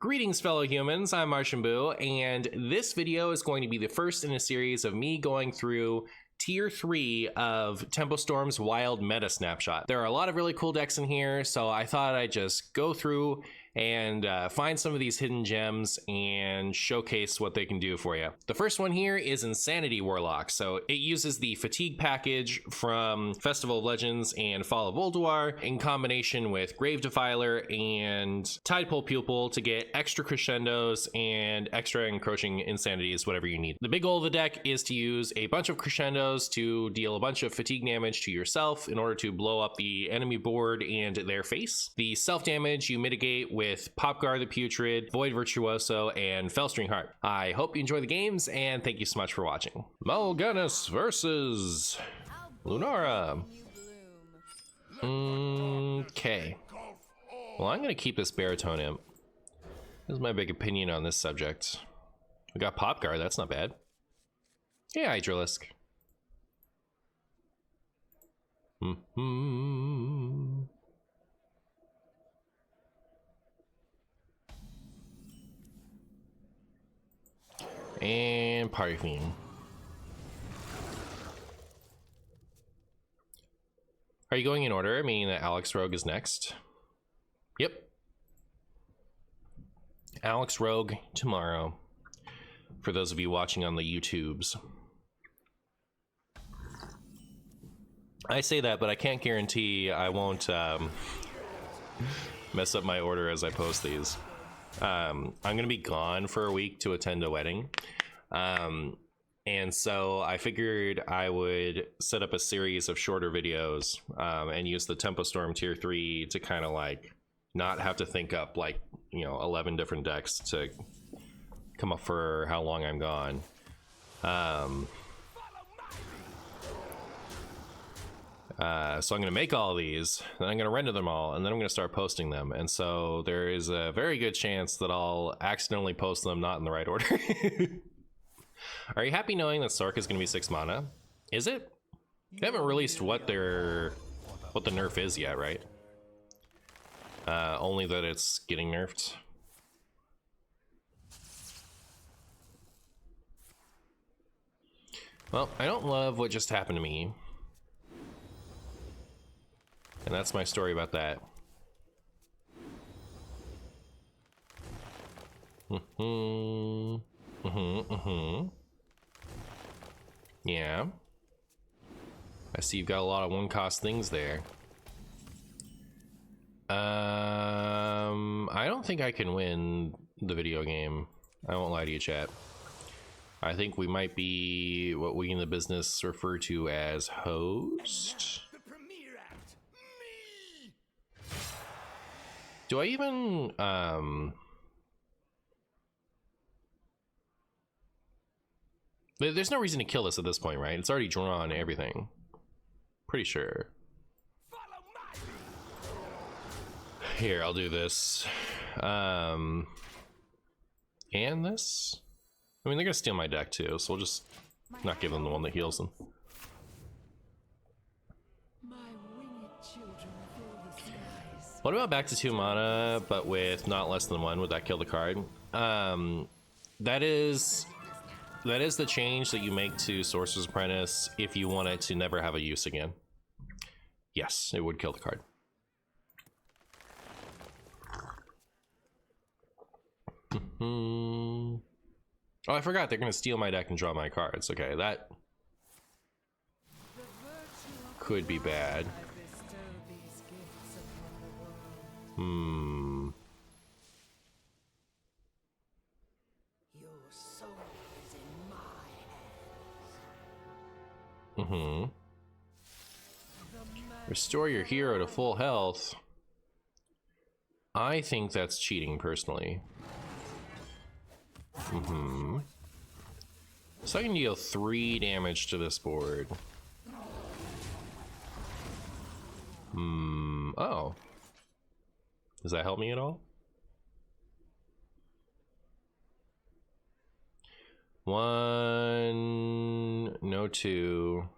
Greetings, fellow humans. I'm MartianBuu, and this video is going to be the first in a series of me going through Tier 3 of Tempo Storm's Wild Meta Snapshot. There are a lot of really cool decks in here, so I thought I'd just go through and find some of these hidden gems and showcase what they can do for you. The first one here is Insanity Warlock. So it uses the Fatigue package from Festival of Legends and Fall of Ulduar in combination with Grave Defiler and Tidepole Pupil to get extra crescendos and extra encroaching insanities, whatever you need. The big goal of the deck is to use a bunch of crescendos to deal a bunch of fatigue damage to yourself in order to blow up the enemy board and their face. The self damage you mitigate with Popgar the Putrid, Void Virtuoso, and Felstring Heart. I hope you enjoy the games, and thank you so much for watching. Mal'Ganis versus Lunara. Okay. Well, I'm gonna keep this Baritone Imp. This is my big opinion on this subject. We got Popgar, that's not bad. Yeah, Hydralisk. And Party Fiend. Are you going in order? I mean, Alex Rogue is next. Yep. Alex Rogue tomorrow. For those of you watching on the YouTubes. I say that, but I can't guarantee I won't mess up my order as I post these. I'm gonna be gone for a week to attend a wedding, and so I figured I would set up a series of shorter videos and use the Tempo Storm Tier 3 to kind of like not have to think up like 11 different decks to come up for how long I'm gone. So I'm going to make all these, then I'm going to render them all, and then I'm going to start posting them. And so there is a very good chance that I'll accidentally post them not in the right order. Are you happy knowing that Sark is going to be 6 mana? Is it? They haven't released what the nerf is yet, right? Only that it's getting nerfed. Well, I don't love what just happened to me. And that's my story about that. Yeah. I see you've got a lot of one-cost things there. I don't think I can win the video game. I won't lie to you, chat. I think we might be what we in the business refer to as host. Do I even, there's no reason to kill this at this point, right? It's already drawn everything. Pretty sure. Here, I'll do this. And this? I mean, they're gonna steal my deck too, so we'll just not give them the one that heals them. What about back to 2 mana, but with not less than 1? Would that kill the card? That is the change that you make to Sorcerer's Apprentice if you want it to never have a use again. Yes, it would kill the card. Oh, I forgot they're gonna steal my deck and draw my cards. Okay, that could be bad. Restore your hero to full health. I think that's cheating, personally. So I can deal 3 damage to this board. Oh. Does that help me at all? 1, no 2,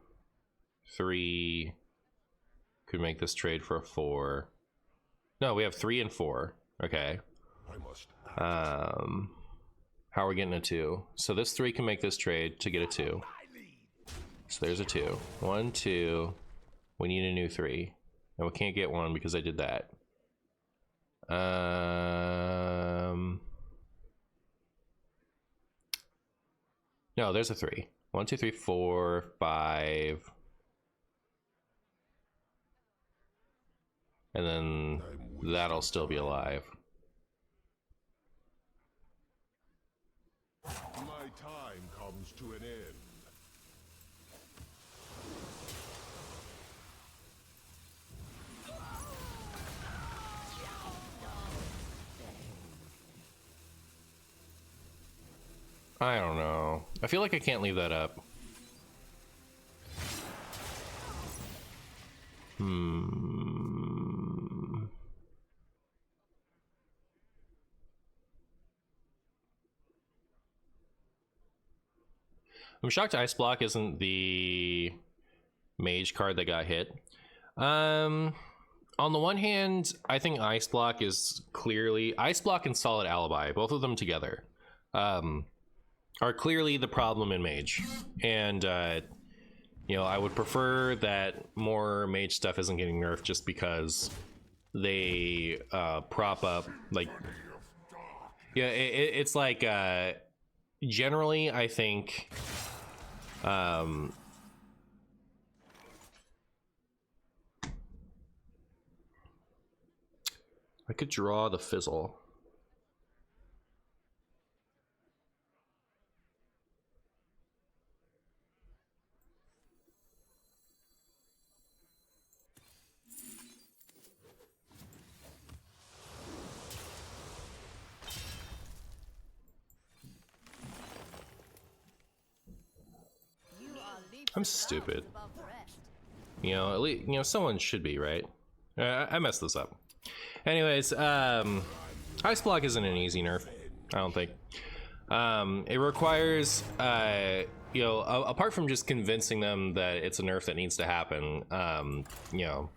3. Could make this trade for a 4. No, we have 3 and 4. Okay. How are we getting a 2? So this 3 can make this trade to get a 2. So there's a 2. 1, 2. We need a new 3. And we can't get 1 because I did that. No, there's a 3. 1, 2, 3, 4, 5. And then that'll still be alive. My time comes to an end. I don't know. I feel like I can't leave that up. I'm shocked Ice Block isn't the mage card that got hit. On the one hand, I think Ice Block is clearly... Ice Block and Solid Alibi, both of them together, are clearly the problem in mage. And, you know, I would prefer that more mage stuff isn't getting nerfed just because they prop up, like... Yeah, it's like, generally, I think... I could draw the fizzle. I'm stupid. You know, at least, you know, someone should be, right? I messed this up. Anyways, Ice Block isn't an easy nerf, I don't think. It requires, you know, apart from just convincing them that it's a nerf that needs to happen, you know,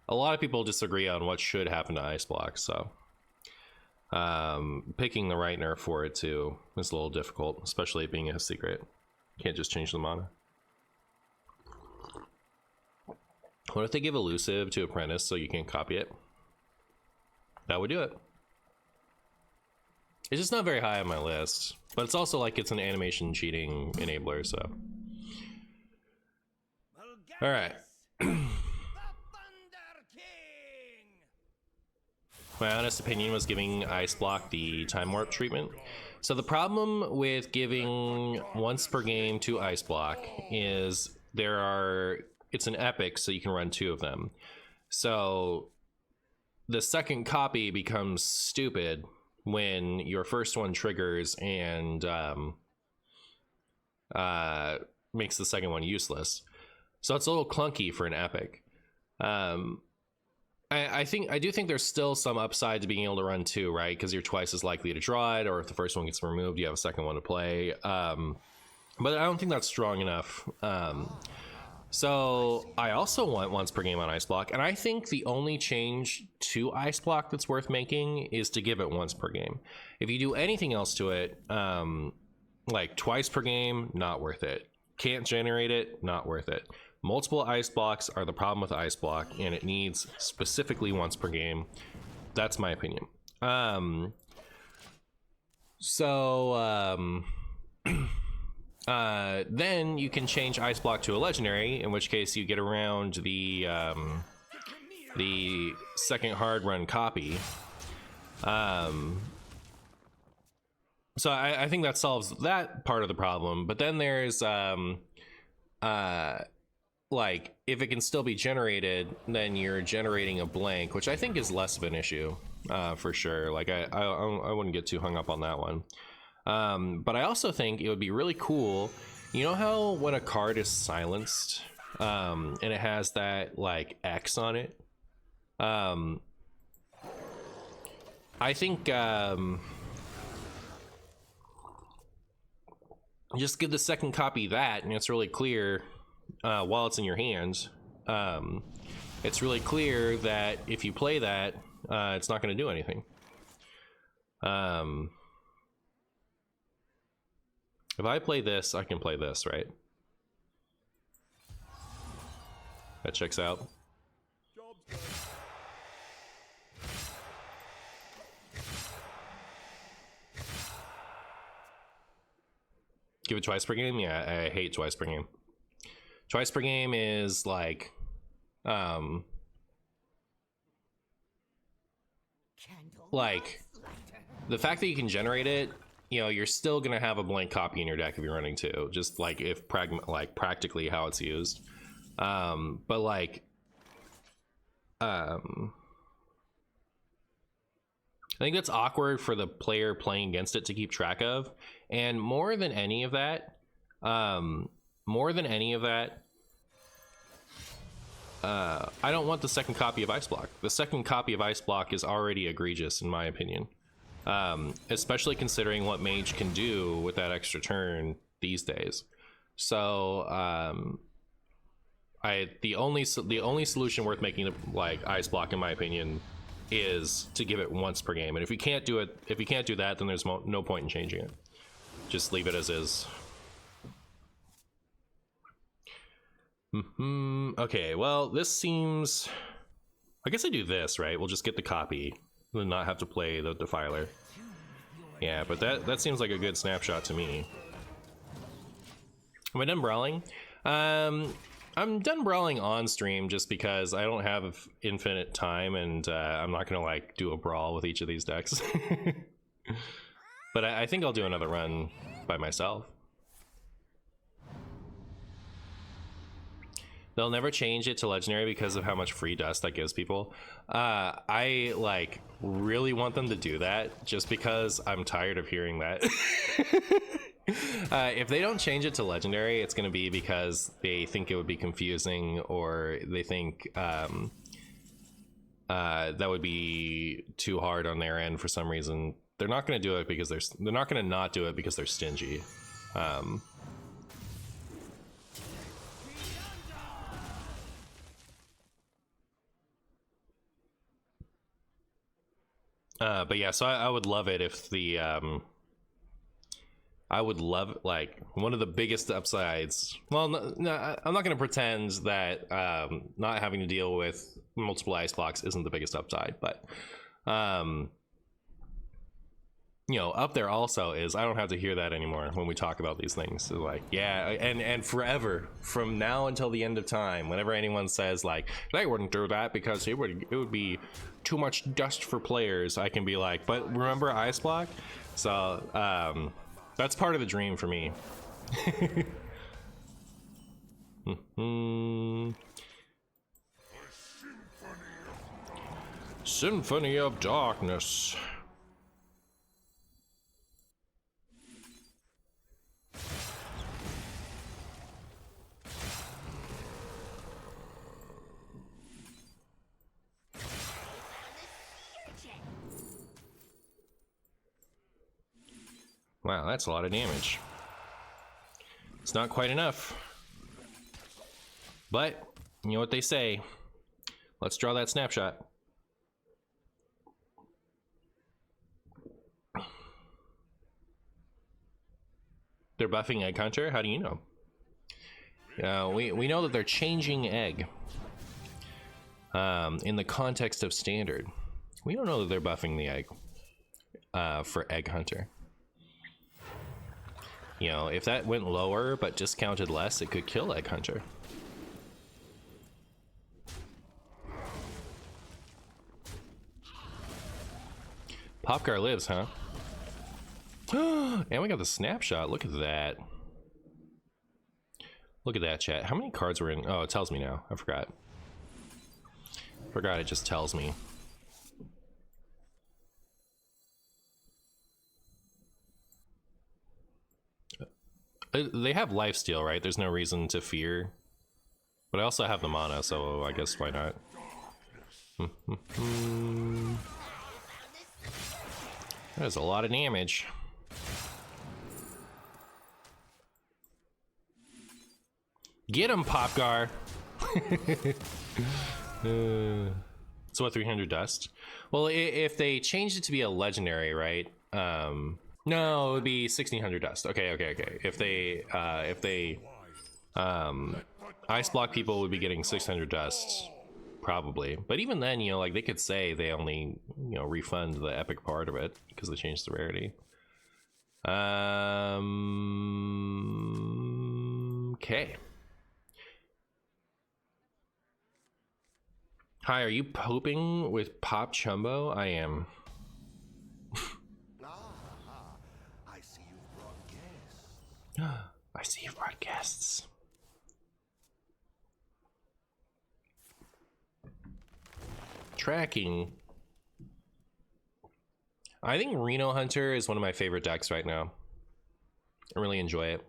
a lot of people disagree on what should happen to Ice Block, so picking the right nerf for it too is a little difficult, especially it being a secret. Can't just change the mana. What if they give Elusive to Apprentice so you can copy it? That would do it. It's just not very high on my list, but it's also like it's an animation cheating enabler, so. All right. My honest opinion was giving Ice Block the Time Warp treatment. So the problem with giving once per game to Ice Block is it's an epic, so you can run 2 of them. So the second copy becomes stupid when your first one triggers and makes the second one useless. So it's a little clunky for an epic. I do think there's still some upside to being able to run 2, right? Because you're twice as likely to draw it, or if the first one gets removed, you have a second one to play. But I don't think that's strong enough. So I also want once per game on Ice Block, and I think the only change to Ice Block that's worth making is to give it once per game. If you do anything else to it, like twice per game, not worth it. Can't generate it, not worth it. Multiple Ice Blocks are the problem with Ice Block, and it needs specifically once per game. That's my opinion. Then you can change Ice Block to a legendary, in which case you get around the second hard run copy. So I think that solves that part of the problem. But then there's like, if it can still be generated, then you're generating a blank, which I think is less of an issue, for sure. Like I wouldn't get too hung up on that one. But I also think it would be really cool. You know how when a card is silenced, and it has that like X on it? I think just give the second copy that, and it's really clear while it's in your hands. It's really clear that if you play that, it's not going to do anything. If I play this, I can play this, right? That checks out. Give it twice per game? Yeah, I hate twice per game. Twice per game is like, the fact that you can generate it, you know, you're still gonna have a blank copy in your deck if you're running two, just like if practically how it's used. But like, I think that's awkward for the player playing against it to keep track of. And more than any of that, I don't want the second copy of Ice Block. The second copy of Ice Block is already egregious in my opinion. Especially considering what Mage can do with that extra turn these days. So the only solution worth making like Ice Block in my opinion is to give it once per game. And if you can't do that, then there's no point in changing it. Just leave it as is. Okay, well, this seems, I guess I do this, right? We'll just get the copy and not have to play the Defiler. Yeah, but that seems like a good snapshot to me. Am I done brawling? I'm done brawling on stream just because I don't have infinite time, and I'm not gonna like do a brawl with each of these decks. But I think I'll do another run by myself. They'll never change it to legendary because of how much free dust that gives people. I like really want them to do that just because I'm tired of hearing that. If they don't change it to legendary, it's going to be because they think it would be confusing, or they think that would be too hard on their end for some reason. They're not going to do it because they're not going to not do it because they're stingy. But yeah, so I would love it if the I would love, like, one of the biggest upsides. Well, no, I'm not going to pretend that not having to deal with multiple ice blocks isn't the biggest upside, but you know, up there also is I don't have to hear that anymore when we talk about these things. So like, yeah, and forever from now until the end of time, whenever anyone says like they wouldn't do that because it would be too much dust for players, I can be like, but remember ice block? So that's part of the dream for me. Symphony of Darkness. Wow, that's a lot of damage. It's not quite enough. But, you know what they say. Let's draw that snapshot. They're buffing Egg Hunter? How do you know? We know that they're changing Egg. In the context of Standard. We don't know that they're buffing the Egg for Egg Hunter. You know, if that went lower but discounted less, it could kill Egg Hunter. Popcar lives, huh? And we got the snapshot. Look at that. Look at that, chat. How many cards were in? Oh, it tells me now. I forgot. It just tells me. They have lifesteal, right? There's no reason to fear. But I also have the mana, so I guess why not? That is a lot of damage. Get him, Popgar! So what, 300 dust? Well, if they changed it to be a legendary, right? No, it would be 1600 dust. Okay. If they ice block people would be getting 600 dust, probably. But even then, you know, like they could say they only, you know, refund the epic part of it because they changed the rarity. Okay. Hi, are you poping with Pop Chumbo? I am. I see you've brought guests. I see you've brought guests. Tracking. I think Reno Hunter is one of my favorite decks right now. I really enjoy it.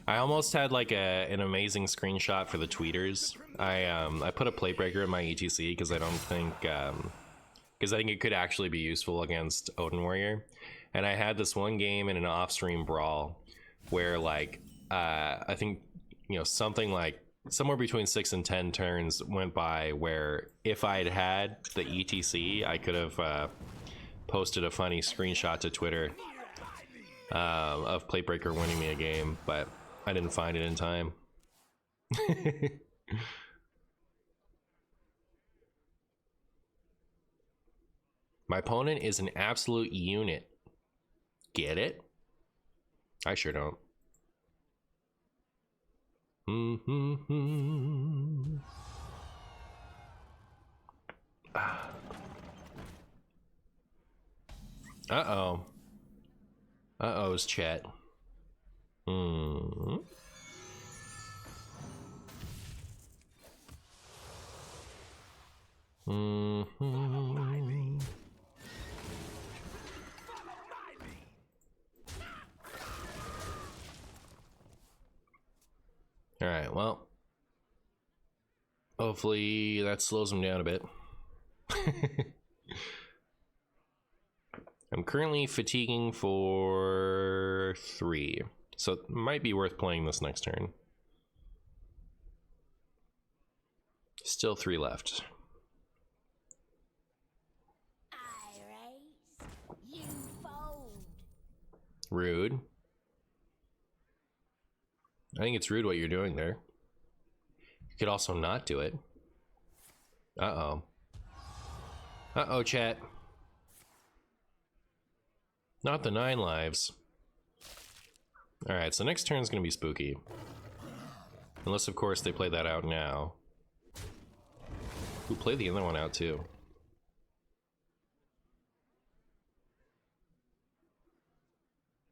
I almost had like an amazing screenshot for the tweeters. I put a plate breaker in my ETC because I don't think because I think it could actually be useful against Odin Warrior. And I had this one game in an off-stream brawl where like I think, you know, something like somewhere between 6 and 10 turns went by where if I'd had the ETC, I could have posted a funny screenshot to Twitter of Platebreaker winning me a game, but I didn't find it in time. My opponent is an absolute unit. Get it? I sure don't. Uh-oh. Uh-oh's chat. All right, well, hopefully that slows him down a bit. I'm currently fatiguing for 3, so it might be worth playing this next turn. Still 3 left. I race, you fold. Rude. I think it's rude what you're doing there. You could also not do it. Uh-oh. Uh-oh, chat. Not the 9 lives. Alright, so next turn's gonna be spooky. Unless, of course, they play that out now. Who played the other one out, too?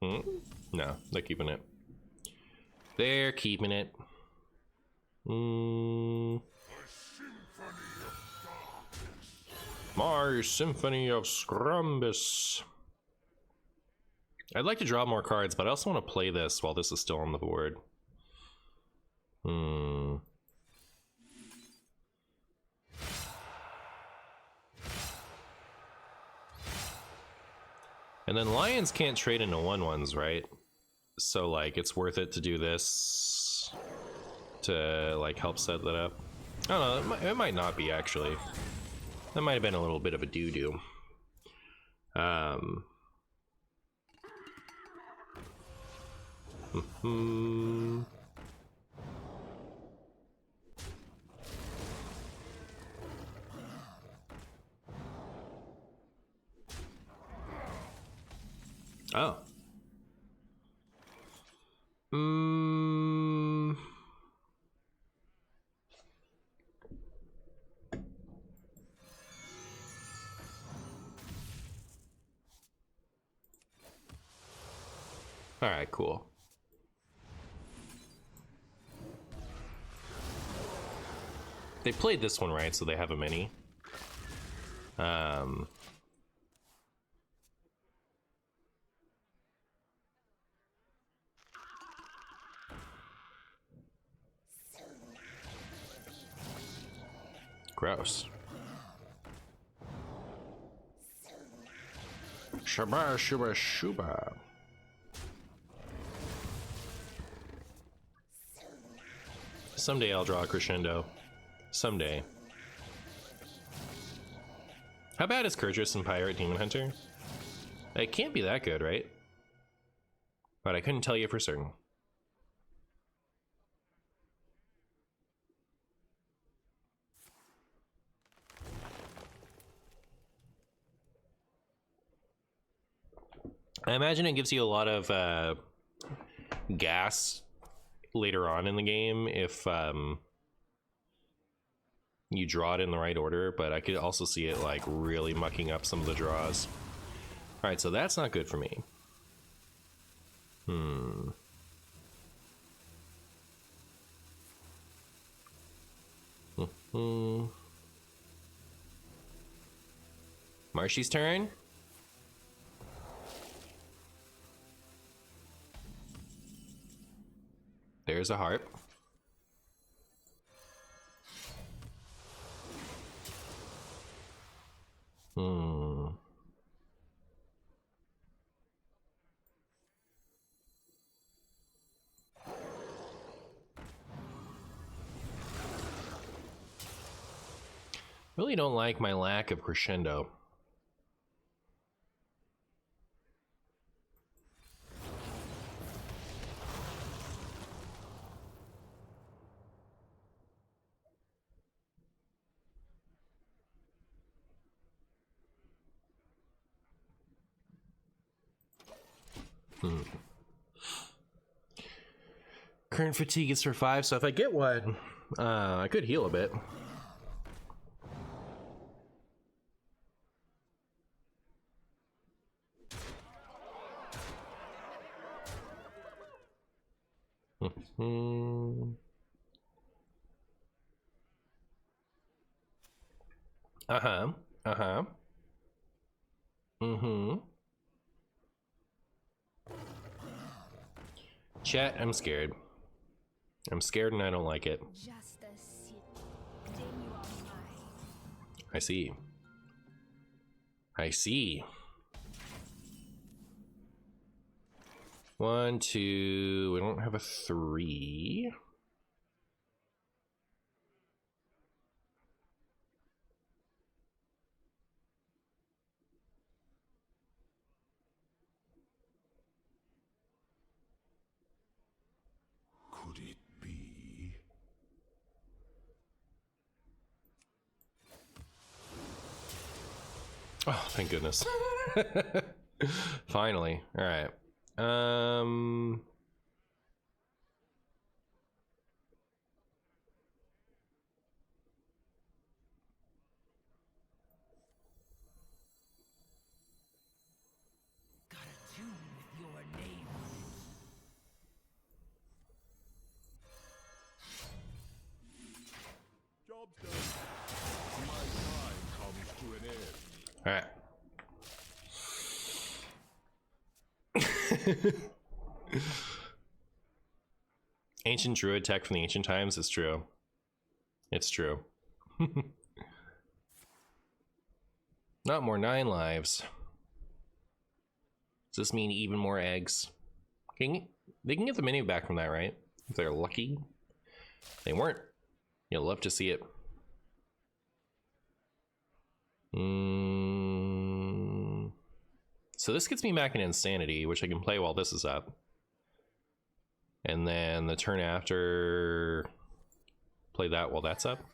No, they're keeping it. They're keeping it. Mars Symphony of Scrumbus. I'd like to draw more cards, but I also want to play this while this is still on the board. And then Lions can't trade into 1/1s, right? So like it's worth it to do this to like help set that up. I don't know, it might not be actually. That might have been a little bit of a doo-doo. Oh. All right, cool. They played this one right, so they have a mini. Gross. Shabba shuba shuba. Someday I'll draw a crescendo. Someday. How bad is Kurtrus and Pirate Demon Hunter? It can't be that good, right? But I couldn't tell you for certain. I imagine it gives you a lot of gas later on in the game if you draw it in the right order, but I could also see it like really mucking up some of the draws. All right, so that's not good for me. Marshy's turn. There's a harp. Really don't like my lack of crescendo. Current fatigue is for 5, so if I get one, I could heal a bit. Chat, I'm scared. I'm scared and I don't like it. I see. I see. 1, 2, we don't have a 3. Could it be? Oh, thank goodness. Finally. All right. Got a tune with your name. Job's done. My time comes to an end. All right. Ancient druid tech from the ancient times is true. It's true. Not more 9 lives. Does this mean even more eggs? They can get the menu back from that, right? If they're lucky. If they weren't, you'll love to see it. So this gets me back in Insanity, which I can play while this is up. And then the turn after, play that while that's up.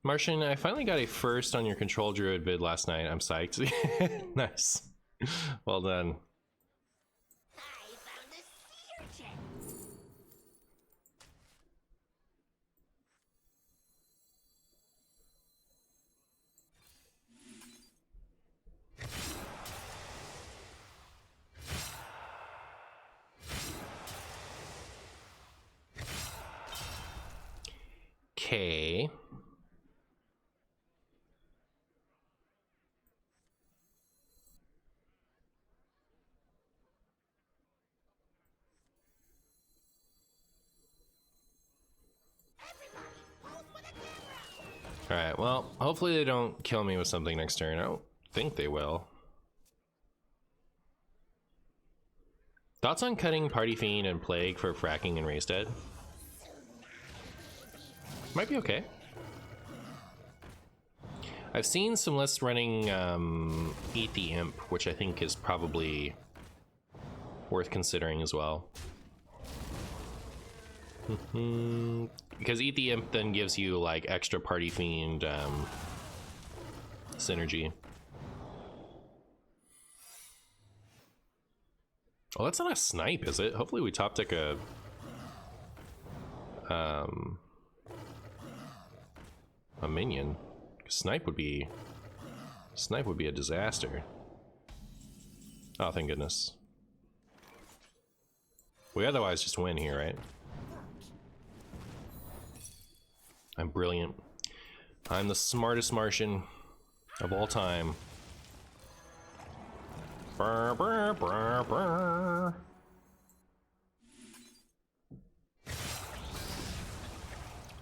Martian, I finally got a first on your Control Druid vid last night. I'm psyched. Nice. Well done. I found a sea urchin. Okay. Alright, well, hopefully they don't kill me with something next turn. I don't think they will. Thoughts on cutting Party Fiend and Plague for fracking and Raise Dead? Might be okay. I've seen some lists running Eat the Imp, which I think is probably worth considering as well. Because Eat the Imp then gives you like extra Party Fiend synergy. Oh, that's not a snipe, is it? Hopefully we top deck a minion. Snipe would be a disaster. Oh, thank goodness. We otherwise just win here, right? I'm brilliant. I'm the smartest Martian of all time. Brr, brr, brr, brr.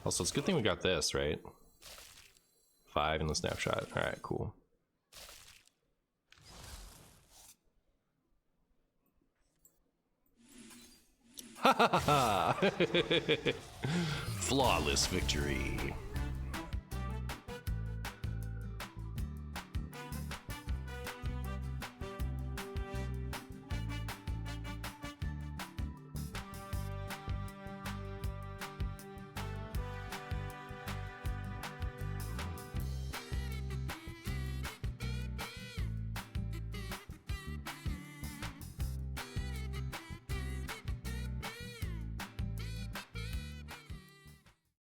Also, it's a good thing we got this, right? 5 in the snapshot. All right, cool. Ha ha ha! Flawless victory.